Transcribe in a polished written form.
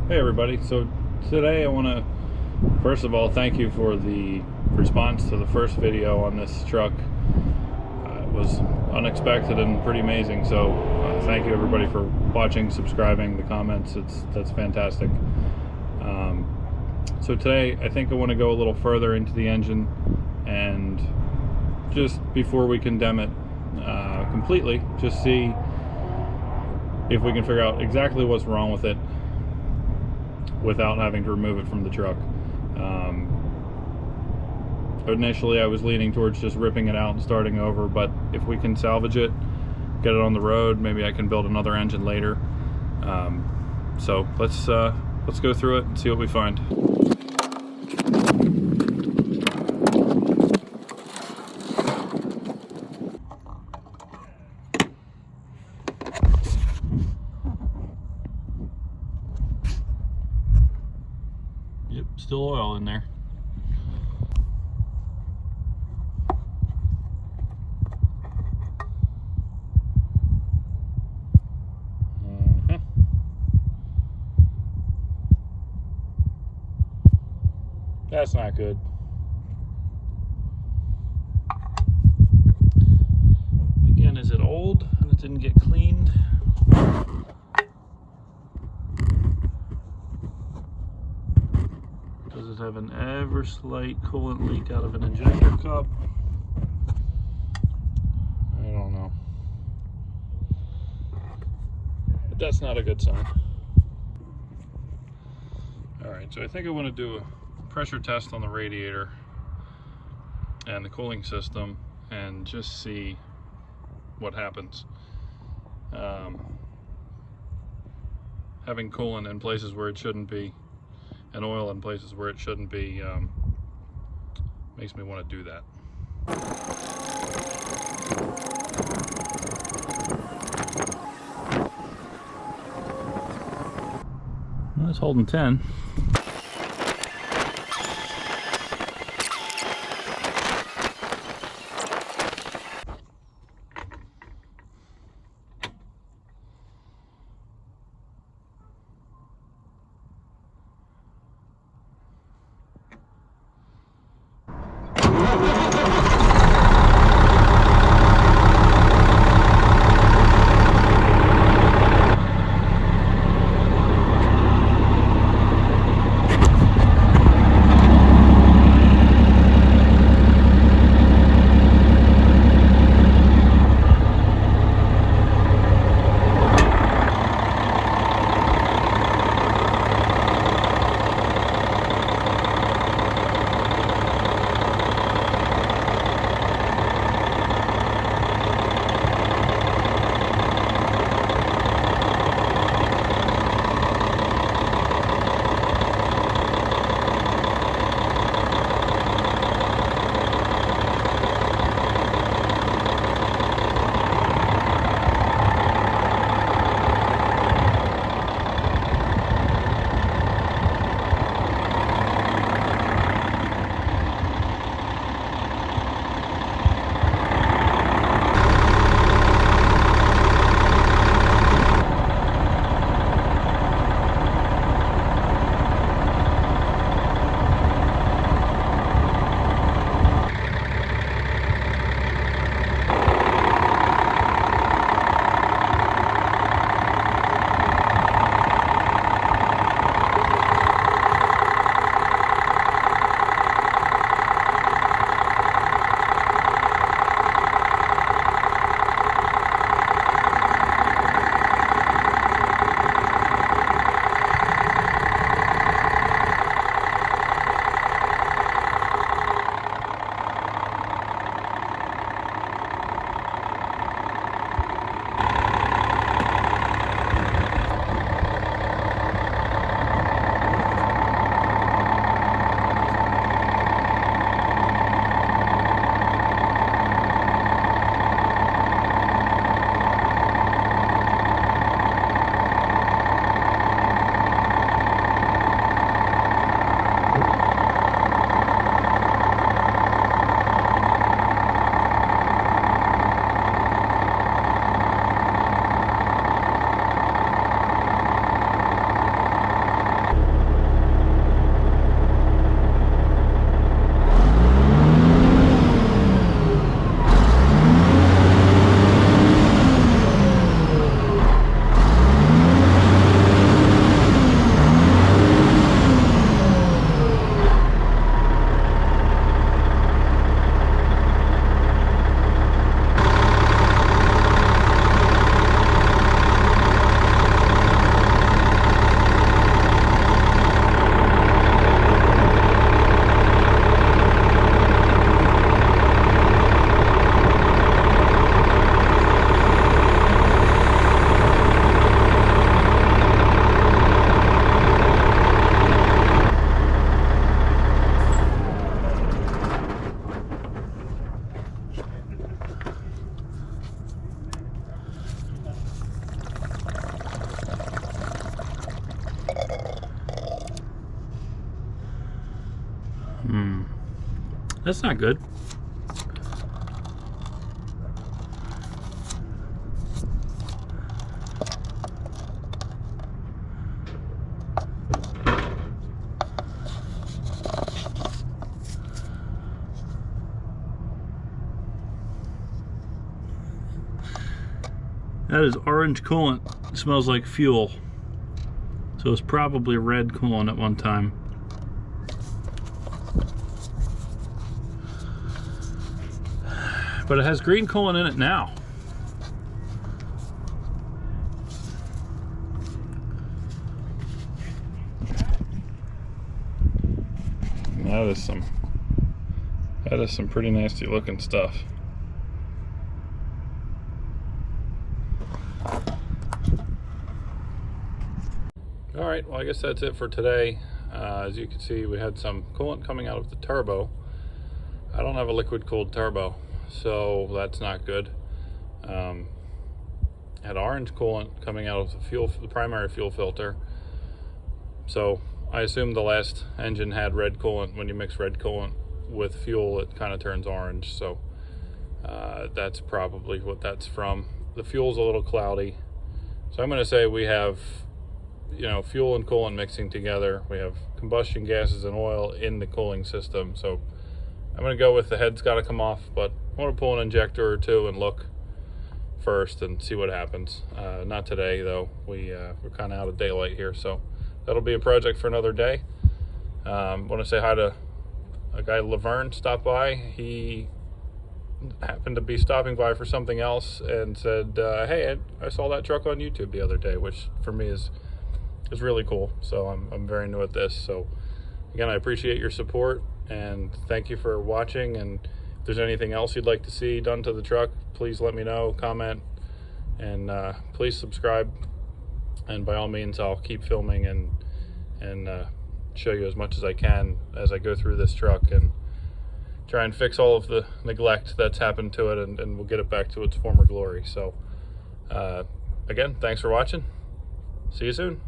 Hey everybody, so today I want to first of all thank you for the response to the first video on this truck. It was unexpected and pretty amazing, so thank you everybody for watching, subscribing, the comments. That's fantastic. So today I think I want to go a little further into the engine, and just before we condemn it completely, just see if we can figure out exactly what's wrong with it without having to remove it from the truck. Initially I was leaning towards just ripping it out and starting over, but if we can salvage it, get it on the road, maybe I can build another engine later. So let's go through it and see what we find. Yep, still oil in there. That's not good. Again, is it old and it didn't get cleaned? Does it have an ever slight coolant leak out of an injector cup? I don't know. But that's not a good sign. Alright, so I think I want to do a pressure test on the radiator and the cooling system and just see what happens. Having coolant in places where it shouldn't be and oil in places where it shouldn't be makes me want to do that. Well, it's holding 10. That's not good. That is orange coolant. It smells like fuel. So it's probably red coolant at one time. But it has green coolant in it now. That is some pretty nasty looking stuff. All right, well, I guess that's it for today. As you can see, we had some coolant coming out of the turbo. I don't have a liquid cooled turbo, so that's not good. Had orange coolant coming out of the primary fuel filter. So I assume the last engine had red coolant. When you mix red coolant with fuel, it kind of turns orange. So that's probably what that's from. The fuel's a little cloudy. So I'm going to say we have, you know, fuel and coolant mixing together. We have combustion gases and oil in the cooling system. So I'm going to go with the head's got to come off, but I want to pull an injector or two and look first and see what happens. Not today though. We're kind of out of daylight here, so that'll be a project for another day. Want to say hi to a guy, Laverne, stopped by. He happened to be stopping by for something else and said, hey, I saw that truck on YouTube the other day, which for me is really cool. So I'm very new at this. So again, I appreciate your support and thank you for watching. And if there's anything else you'd like to see done to the truck, please let me know, comment, and please subscribe. And by all means, I'll keep filming and show you as much as I can as I go through this truck and try and fix all of the neglect that's happened to it, and we'll get it back to its former glory. So again, thanks for watching. See you soon.